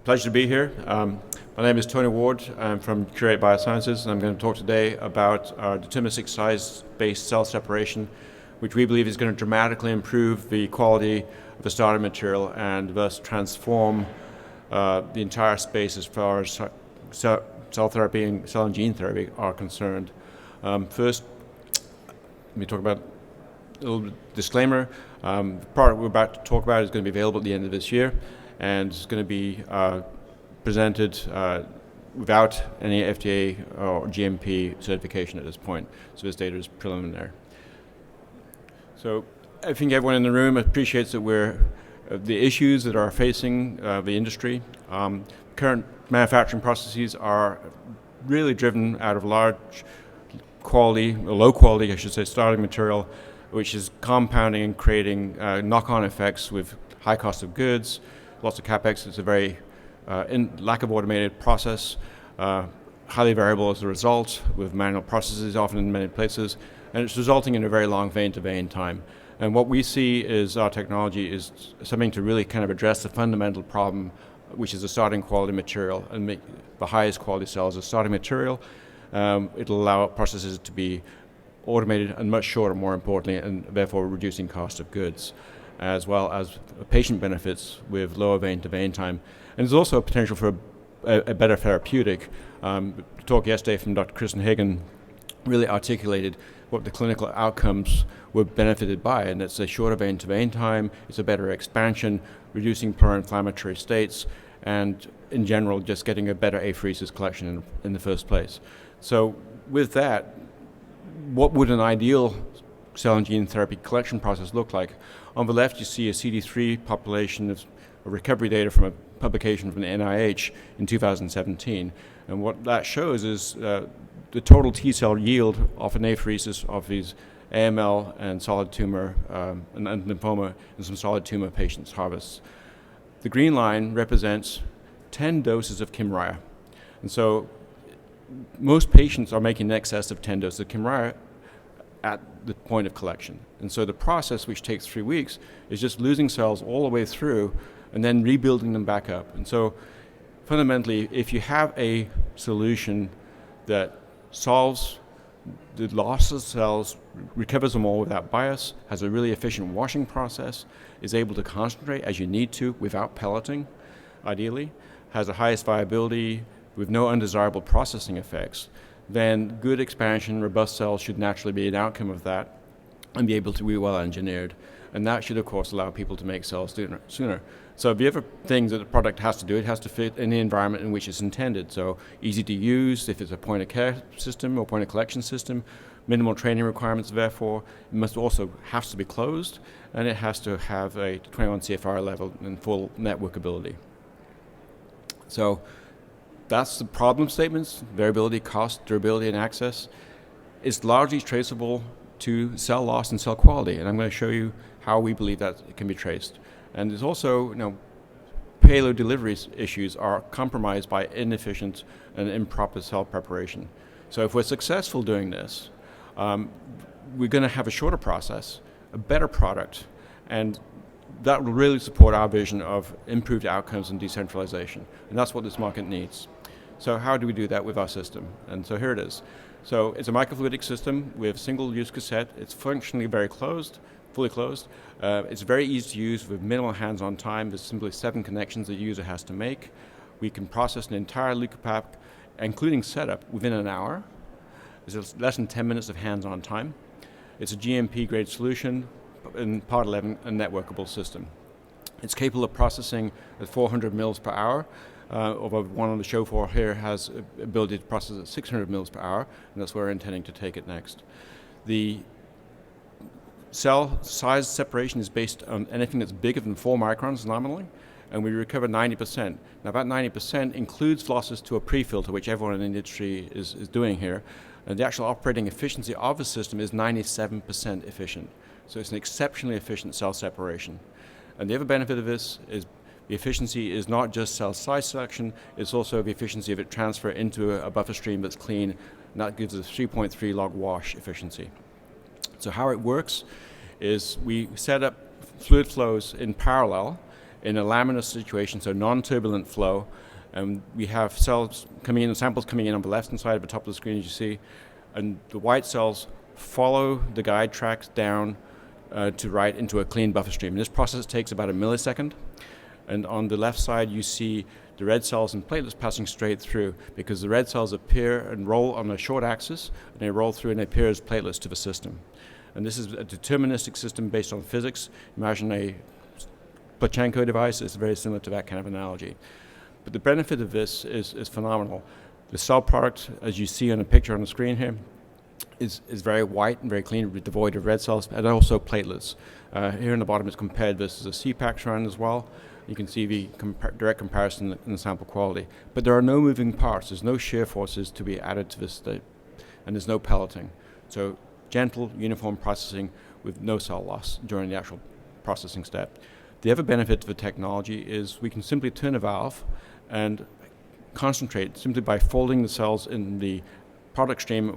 Pleasure to be here. My name is Tony Ward. I'm from Curate Biosciences, and I'm going to talk today about our deterministic size-based cell separation, which we believe is going to dramatically improve the quality of the starting material and thus transform the entire space as far as cell therapy and cell and gene therapy are concerned. First, let me talk about a little disclaimer. The product we're about to talk about is going to be available at the end of this year, and it's going to be presented without any FDA or GMP certification at this point. So this data is preliminary. So I think everyone in the room appreciates that the issues that are facing the industry. Current manufacturing processes are really driven out of low quality, I should say, starting material, which is compounding and creating knock-on effects with high cost of goods, lots of capex. It's a very lack of automated process, highly variable as a result, with manual processes often in many places, and it's resulting in a very long vein-to-vein time. And what we see is our technology is something to really kind of address the fundamental problem, which is the starting quality material, and make the highest quality cells a starting material. It'll allow processes to be automated and much shorter, more importantly, and therefore reducing cost of goods, as well as patient benefits with lower vein-to-vein time. And there's also a potential for a better therapeutic. The talk yesterday from Dr. Kristen Hagen really articulated what the clinical outcomes were benefited by, and it's a shorter vein-to-vein time, it's a better expansion, reducing pro-inflammatory states, and in general, just getting a better apheresis collection in the first place. So with that, what would an ideal cell and gene therapy collection process look like? On the left, you see a CD3 population of recovery data from a publication from the NIH in 2017. And what that shows is the total T-cell yield of an apheresis of these AML and solid tumor and lymphoma and some solid tumor patients' harvests. The green line represents 10 doses of Kymriah. And so most patients are making in excess of 10 doses of Kymriah at the point of collection. And so the process, which takes 3 weeks, is just losing cells all the way through and then rebuilding them back up. And so fundamentally, if you have a solution that solves the loss of cells, recovers them all without bias, has a really efficient washing process, is able to concentrate as you need to without pelleting, ideally, has the highest viability with no undesirable processing effects, then good expansion, robust cells should naturally be an outcome of that and be able to be well engineered. And that should, of course, allow people to make cells sooner. So the other things that the product has to do, it has to fit in the environment in which it's intended. So easy to use if it's a point of care system or point of collection system, minimal training requirements, therefore. It must also have to be closed, and it has to have a 21 CFR level and full networkability. So that's the problem statements: variability, cost, durability, and access. It's largely traceable to cell loss and cell quality, and I'm going to show you how we believe that it can be traced. And there's also, payload delivery issues are compromised by inefficient and improper cell preparation. So if we're successful doing this, we're going to have a shorter process, a better product, and that will really support our vision of improved outcomes and decentralization. And that's what this market needs. So how do we do that with our system? And so here it is. So it's a microfluidic system with single-use cassette. It's functionally very closed, fully closed. It's very easy to use with minimal hands-on time. There's simply 7 connections the user has to make. We can process an entire leukopak, including setup, within an hour. There's less than 10 minutes of hands-on time. It's a GMP-grade solution in Part 11, a networkable system. It's capable of processing at 400 mils per hour. Although one on the show floor here has the ability to process at 600 mils per hour, and that's where we're intending to take it next. The cell size separation is based on anything that's bigger than 4 microns nominally, and we recover 90%. Now that 90% includes losses to a pre-filter, which everyone in the industry is doing here, and the actual operating efficiency of the system is 97% efficient. So it's an exceptionally efficient cell separation. And the other benefit of this is the efficiency is not just cell size selection, it's also the efficiency of it transfer into a buffer stream that's clean, and that gives us 3.3 log wash efficiency. So how it works is we set up fluid flows in parallel in a laminar situation, so non-turbulent flow. And we have cells coming in, samples coming in on the left-hand side of the top of the screen, as you see, and the white cells follow the guide tracks down to right into a clean buffer stream. And this process takes about a millisecond. And on the left side, you see the red cells and platelets passing straight through, because the red cells appear and roll on a short axis, and they roll through and they appear as platelets to the system. And this is a deterministic system based on physics. Imagine a Pachenko device. It's very similar to that kind of analogy. But the benefit of this is phenomenal. The cell product, as you see on the picture on the screen here, is very white and very clean, devoid of red cells, and also platelets. Here on the bottom is compared. This is a CPAC strand as well. You can see the direct comparison in the sample quality. But there are no moving parts. There's no shear forces to be added to this state, and there's no pelleting. So gentle, uniform processing with no cell loss during the actual processing step. The other benefit of the technology is we can simply turn a valve and concentrate simply by folding the cells in the product stream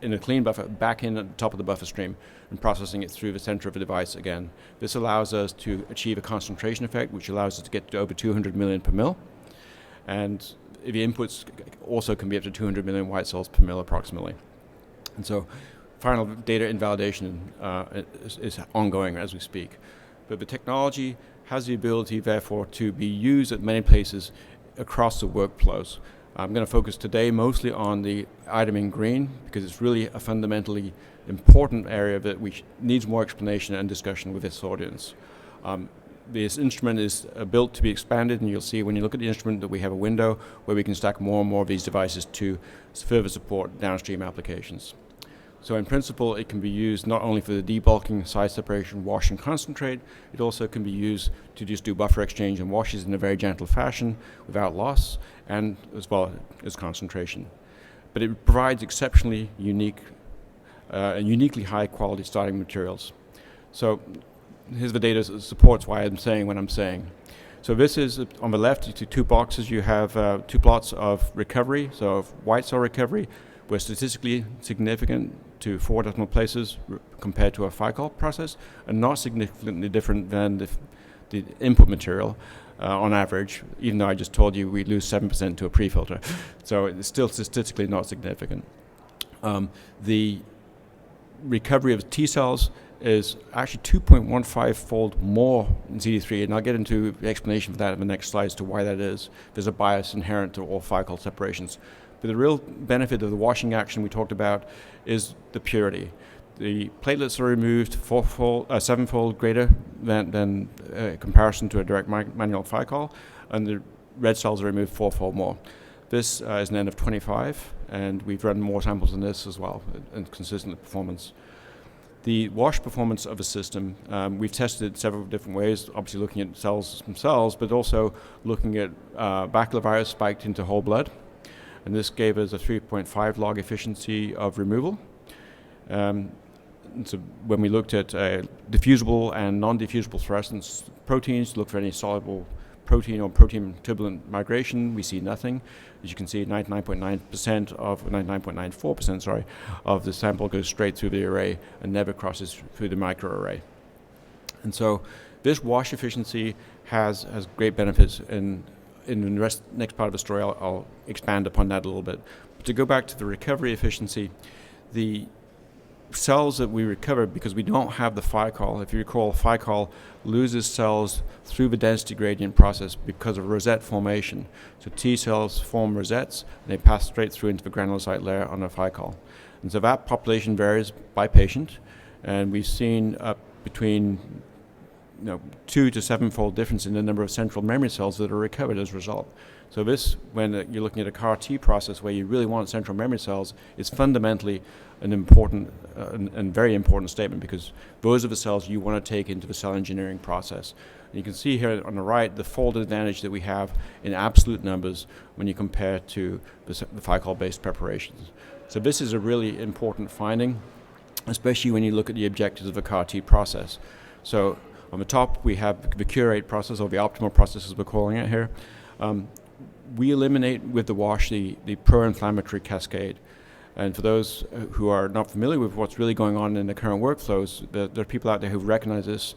in a clean buffer back in at the top of the buffer stream and processing it through the center of the device again. This allows us to achieve a concentration effect, which allows us to get to over 200 million per mil. And the inputs also can be up to 200 million white cells per mil approximately. And so final data invalidation is ongoing as we speak. But the technology has the ability, therefore, to be used at many places across the workflows. I'm going to focus today mostly on the item in green, because it's really a fundamentally important area that needs more explanation and discussion with this audience. This instrument is built to be expanded, and you'll see when you look at the instrument that we have a window where we can stack more and more of these devices to further support downstream applications. So in principle, it can be used not only for the debulking, size separation, wash and concentrate, it also can be used to just do buffer exchange and washes in a very gentle fashion without loss, and as well as concentration. But it provides exceptionally unique and uniquely high quality starting materials. So here's the data that supports why I'm saying what I'm saying. So this is, on the left, you see two boxes. You have two plots of recovery, so of white cell recovery, were statistically significant to 4 decimal places compared to a FICOL process, and not significantly different than the input material on average, even though I just told you we lose 7% to a pre-filter. So it's still statistically not significant. The recovery of T cells is actually 2.15-fold more in CD3, and I'll get into the explanation for that in the next slide as to why that is. There's a bias inherent to all FICOL separations. But the real benefit of the washing action we talked about is the purity. The platelets are removed sevenfold greater than comparison to a direct manual FICOL, and the red cells are removed fourfold more. This is an N of 25, and we've run more samples than this as well, and consistent performance. The wash performance of the system, we've tested it several different ways, obviously looking at cells themselves, but also looking at baculovirus spiked into whole blood. And this gave us a 3.5 log efficiency of removal. So when we looked at diffusible and non-diffusible fluorescence proteins to look for any soluble protein or protein turbulent migration, we see nothing. As you can see, 99.94% of the sample goes straight through the array and never crosses through the microarray. And so this wash efficiency has great benefits in the next part of the story. I'll expand upon that a little bit. But to go back to the recovery efficiency, the cells that we recover, because we don't have the FICOL, if you recall, FICOL loses cells through the density gradient process because of rosette formation. So T cells form rosettes, and they pass straight through into the granulocyte layer on a FICOL. And so that population varies by patient, and we've seen up between 2 to 7-fold difference in the number of central memory cells that are recovered as a result. So this, when you're looking at a CAR T process where you really want central memory cells, is fundamentally an important and very important statement, because those are the cells you want to take into the cell engineering process. And you can see here on the right the fold advantage that we have in absolute numbers when you compare to the FICOL-based preparations. So this is a really important finding, especially when you look at the objectives of a CAR T process. So on the top, we have the Curate process, or the optimal process as we're calling it here. We eliminate with the wash the pro-inflammatory cascade. And for those who are not familiar with what's really going on in the current workflows, there are people out there who recognize this,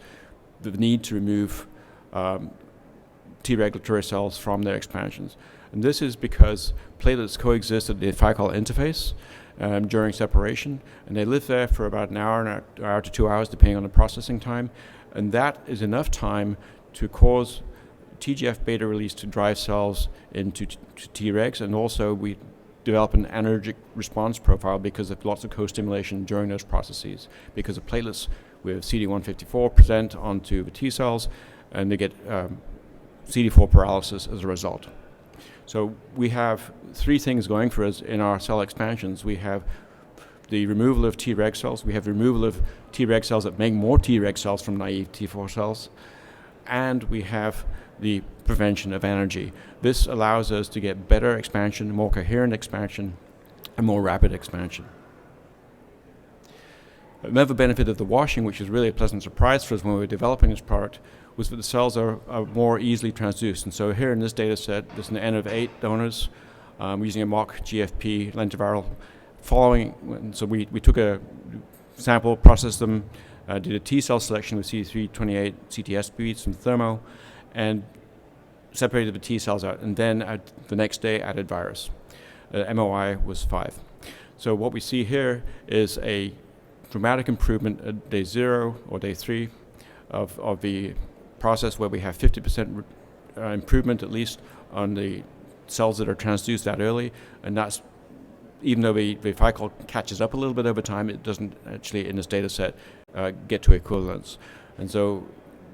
the need to remove T regulatory cells from their expansions. And this is because platelets coexist at the phycal interface during separation, and they live there for about an hour to 2 hours, depending on the processing time. And that is enough time to cause TGF-beta release to drive cells into Tregs, and also we develop an anergic response profile because of lots of co-stimulation during those processes. Because of platelets, we have CD154 present onto the T cells, and they get CD4 paralysis as a result. So we have three things going for us in our cell expansions. We have the removal of Treg cells. We have removal of Treg cells that make more Treg cells from naive T4 cells. And we have the prevention of anergy. This allows us to get better expansion, more coherent expansion, and more rapid expansion. Another benefit of the washing, which is really a pleasant surprise for us when we were developing this product, was that the cells are more easily transduced. And so here in this data set, there's an N of 8 donors using a mock GFP lentiviral. So we took a sample, processed them, did a T cell selection with CD328 CTS beads from Thermo, and separated the T cells out. And then the next day added virus. MOI was 5. So what we see here is a dramatic improvement at day 0 or day 3 of the process, where we have 50% improvement at least on the cells that are transduced that early, and that's even though the phycal catches up a little bit over time, it doesn't actually in this data set get to equivalence. And so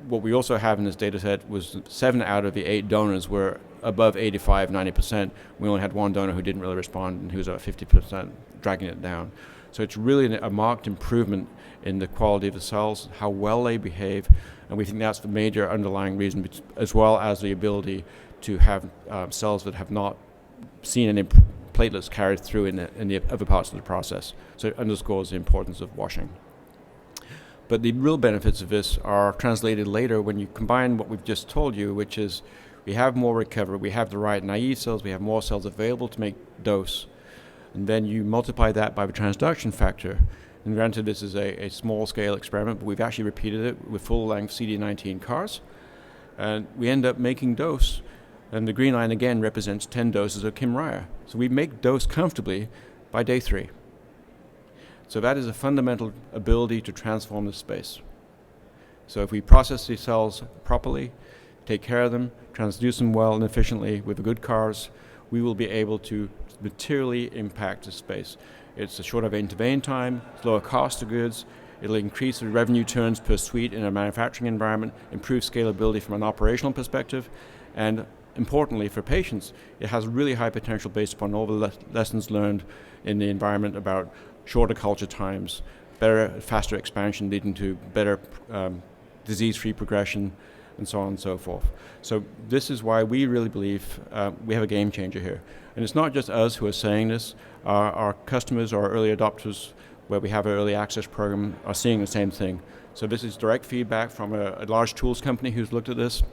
what we also have in this data set was 7 out of the 8 donors were above 85, 90%. We only had one donor who didn't really respond, and who was at 50%, dragging it down. So it's really a marked improvement in the quality of the cells, how well they behave, and we think that's the major underlying reason, as well as the ability to have cells that have not seen any platelets carried through in the other parts of the process. So it underscores the importance of washing. But the real benefits of this are translated later when you combine what we've just told you, which is we have more recovery, we have the right naive cells, we have more cells available to make dose, and then you multiply that by the transduction factor. And granted, this is a small-scale experiment, but we've actually repeated it with full-length CD19 CARs, and we end up making dose. And the green line again represents 10 doses of Kymriah. So we make dose comfortably by day 3. So that is a fundamental ability to transform the space. So if we process these cells properly, take care of them, transduce them well and efficiently with the good CARs, we will be able to materially impact the space. It's a shorter vein-to-vein time, lower cost of goods, it'll increase the revenue turns per suite in a manufacturing environment, improve scalability from an operational perspective, and importantly for patients, it has really high potential based upon all the lessons learned in the environment about shorter culture times, better, faster expansion leading to better disease-free progression, and so on and so forth. So this is why we really believe we have a game changer here. And it's not just us who are saying this. Our customers, our early adopters, where we have an early access program, are seeing the same thing. So this is direct feedback from a large tools company who's looked at this.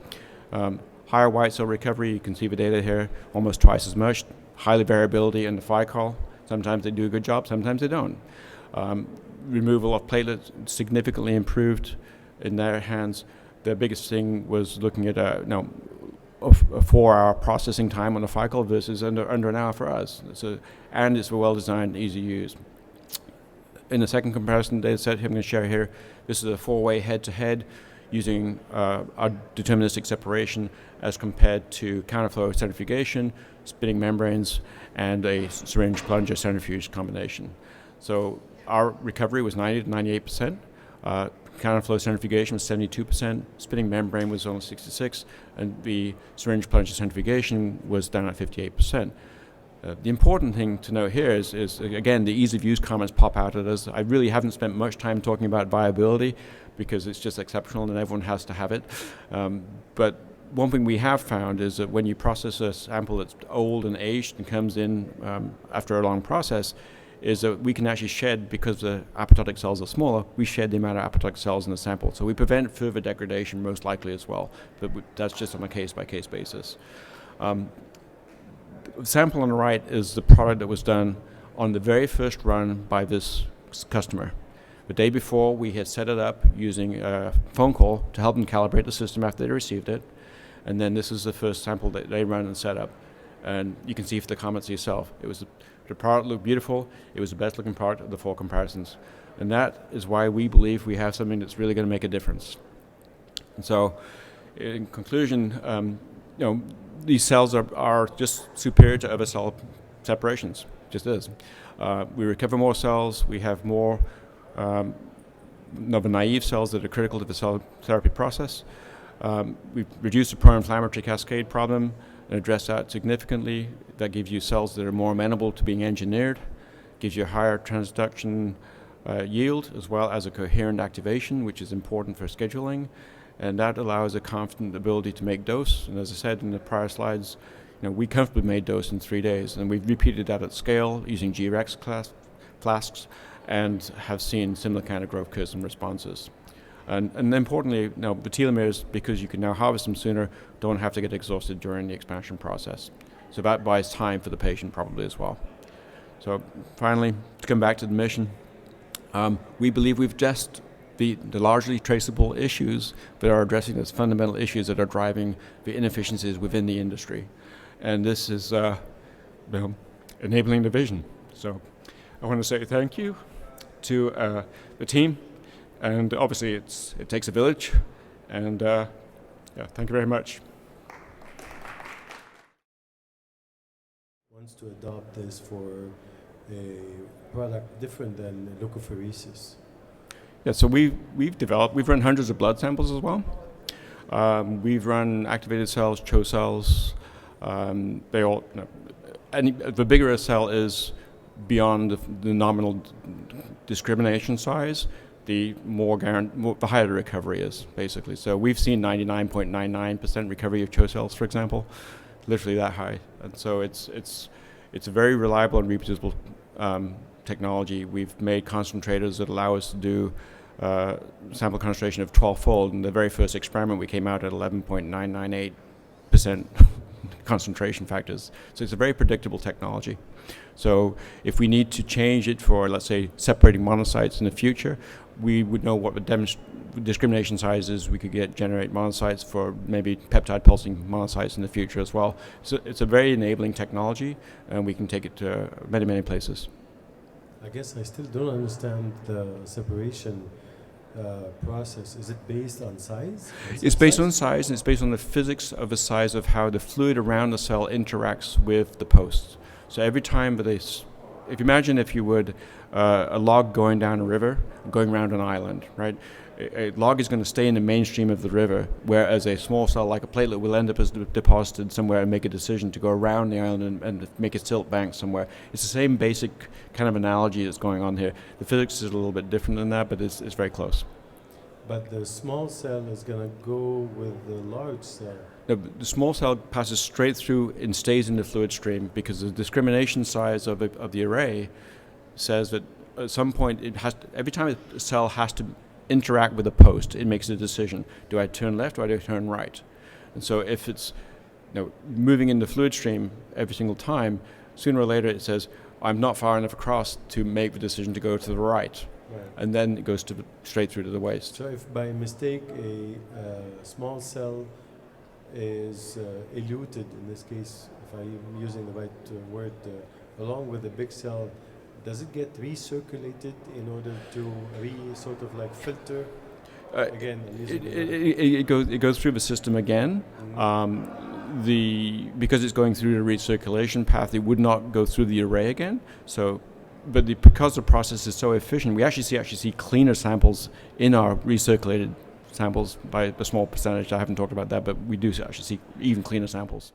Higher white cell recovery, you can see the data here, almost twice as much. High variability in the phycal. Sometimes they do a good job, sometimes they don't. Removal of platelets significantly improved in their hands. The biggest thing was looking at a 4-hour processing time on the phycal versus under an hour for us. And it's well designed, easy to use. In the second comparison data set I'm going to share here, this is a 4-way head-to-head using our deterministic separation as compared to counterflow centrifugation, spinning membranes, and a syringe plunger centrifuge combination. So our recovery was 90 to 98%. Counterflow centrifugation was 72%, spinning membrane was only 66%, and the syringe plunger centrifugation was down at 58%. The important thing to note here is again, the ease of use comments pop out at us. I really haven't spent much time talking about viability because it's just exceptional and everyone has to have it. But one thing we have found is that when you process a sample that's old and aged and comes in after a long process, is that we can actually shed, because the apoptotic cells are smaller, we shed the amount of apoptotic cells in the sample. So we prevent further degradation most likely as well, but that's just on a case-by-case basis. The sample on the right is the product that was done on the very first run by this customer. The day before, we had set it up using a phone call to help them calibrate the system after they received it. And then this is the first sample that they run and set up. And you can see for the comments yourself. The product looked beautiful. It was the best looking product of the 4 comparisons. And that is why we believe we have something that's really going to make a difference. And so, in conclusion, these cells are just superior to other cell separations. Just is. We recover more cells. We have more the naive cells that are critical to the cell therapy process. We've reduced the pro-inflammatory cascade problem and addressed that significantly. That gives you cells that are more amenable to being engineered, gives you a higher transduction yield as well as a coherent activation, which is important for scheduling, and that allows a confident ability to make dose. And as I said in the prior slides, we comfortably made dose in 3 days, and we've repeated that at scale using G-Rex flasks and have seen similar kind of growth curves and responses. And importantly, the telomeres, because you can now harvest them sooner, don't have to get exhausted during the expansion process. So that buys time for the patient probably as well. So finally, to come back to the mission, we believe we've addressed the largely traceable issues that are addressing those fundamental issues that are driving the inefficiencies within the industry. And this is enabling the vision. So I want to say thank you to the team. And obviously it takes a village. And thank you very much. Wants to adopt this for a product different than leukapheresis. Yeah, so we've run hundreds of blood samples as well. We've run activated cells, CHO cells. The bigger a cell is beyond the nominal discrimination size, the the higher the recovery is, basically. So we've seen 99.99% recovery of CHO cells, for example, literally that high. And so it's a very reliable and reproducible technology. We've made concentrators that allow us to do sample concentration of 12-fold. In the very first experiment, we came out at 11.998% concentration factors. So it's a very predictable technology. So if we need to change it for, let's say, separating monocytes in the future, we would know what the discrimination sizes we could generate monocytes for, maybe peptide pulsing monocytes in the future as well. So it's a very enabling technology, and we can take it to many, many places. I guess I still don't understand the separation process. Is it based on size? It's based on size, and it's based on the physics of the size of how the fluid around the cell interacts with the post. So every time that if you imagine, if you would, a log going down a river, going around an island, right? A log is going to stay in the mainstream of the river, whereas a small cell like a platelet will end up as deposited somewhere and make a decision to go around the island and make a silt bank somewhere. It's the same basic kind of analogy that's going on here. The physics is a little bit different than that, but it's very close. But the small cell is going to go with the large cell. The small cell passes straight through and stays in the fluid stream, because the discrimination size of the array says that at some point every time a cell has to interact with a post, it makes a decision. Do I turn left or do I turn right? And so if it's moving in the fluid stream every single time, sooner or later it says, I'm not far enough across to make the decision to go to the right. And then it goes straight through to the waist. So if by mistake a small cell is eluted, in this case, if I'm using the right word, along with the big cell, does it get recirculated in order to sort of like filter? Again, it goes through the system again. Mm-hmm. Because it's going through the recirculation path, it would not go through the array again. So, because the process is so efficient, we actually see cleaner samples in our recirculated samples by a small percentage. I haven't talked about that, but we do actually see even cleaner samples.